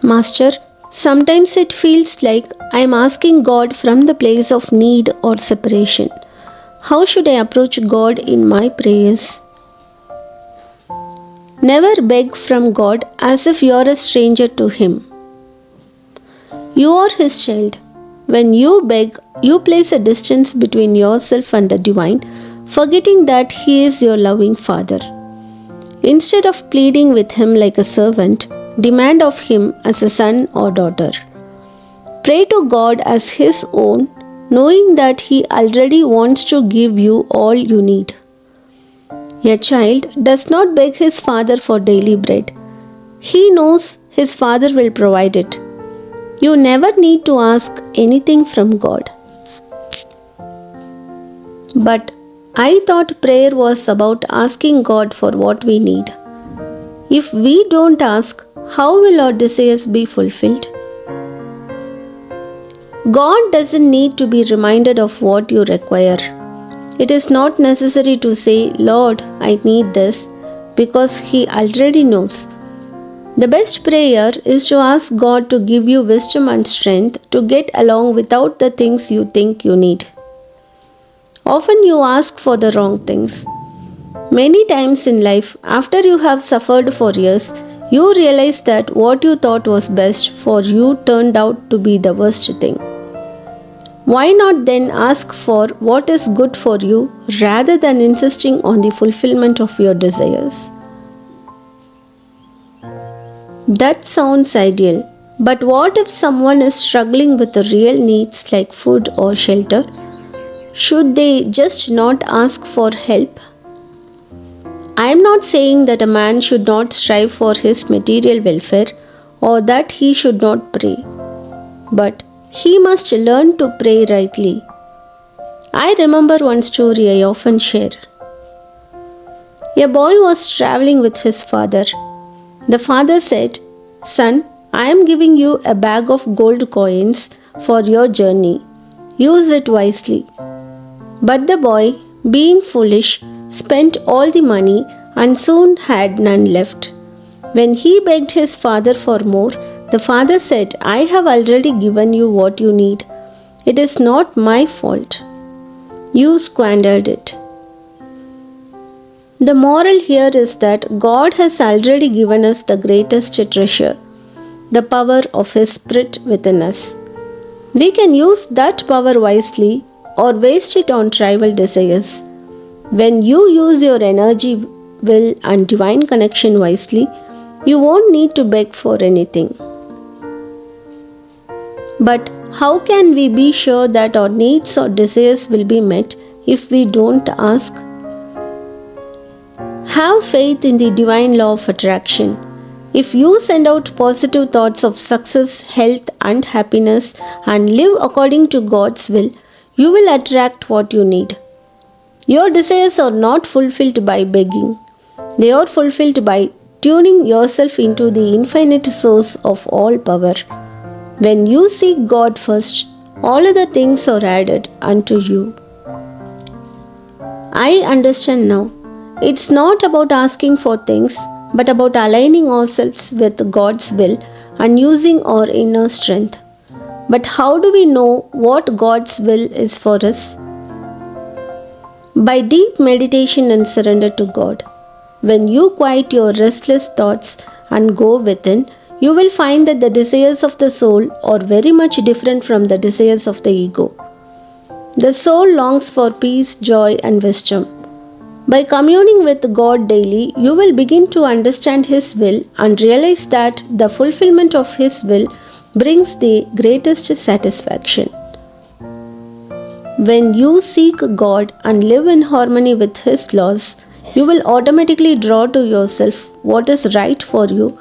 Master, sometimes it feels like I'm asking God from the place of need or separation. How should I approach God in my prayers? Never beg from God as if you're a stranger to Him. You are His child. When you beg, you place a distance between yourself and the divine, forgetting that He is your loving Father. Instead of pleading with Him like a servant, demand of Him as a son or daughter. Pray to God as His own, knowing that He already wants to give you all you need. A child does not beg his father for daily bread. He knows his father will provide it. You never need to ask anything from God. But I thought prayer was about asking God for what we need. If we don't ask, how will our desires be fulfilled? God doesn't need to be reminded of what you require. It is not necessary to say, Lord, I need this, because He already knows. The best prayer is to ask God to give you wisdom and strength to get along without the things you think you need. Often you ask for the wrong things. Many times in life, after you have suffered for years, you realize that what you thought was best for you turned out to be the worst thing. Why not then ask for what is good for you rather than insisting on the fulfillment of your desires? That sounds ideal, but what if someone is struggling with the real needs like food or shelter? Should they just not ask for help? I am not saying that a man should not strive for his material welfare or that he should not pray, but he must learn to pray rightly. I remember one story I often share. A boy was traveling with his father. The father said, Son, I am giving you a bag of gold coins for your journey. Use it wisely. But the boy, being foolish, spent all the money and soon had none left. When he begged his father for more, the father said, I have already given you what you need. It is not my fault. You squandered it. The moral here is that God has already given us the greatest treasure, the power of His Spirit within us. We can use that power wisely or waste it on trivial desires. When you use your energy, will, and divine connection wisely, you won't need to beg for anything. But how can we be sure that our needs or desires will be met if we don't ask? Have faith in the divine law of attraction. If you send out positive thoughts of success, health, and happiness and live according to God's will, you will attract what you need. Your desires are not fulfilled by begging. They are fulfilled by tuning yourself into the infinite source of all power. When you seek God first, all other things are added unto you. I understand now. It's not about asking for things, but about aligning ourselves with God's will and using our inner strength. But how do we know what God's will is for us? By deep meditation and surrender to God. When you quiet your restless thoughts and go within, you will find that the desires of the soul are very much different from the desires of the ego. The soul longs for peace, joy, and wisdom. By communing with God daily, you will begin to understand His will and realize that the fulfillment of His will brings the greatest satisfaction. When you seek God and live in harmony with His laws, you will automatically draw to yourself what is right for you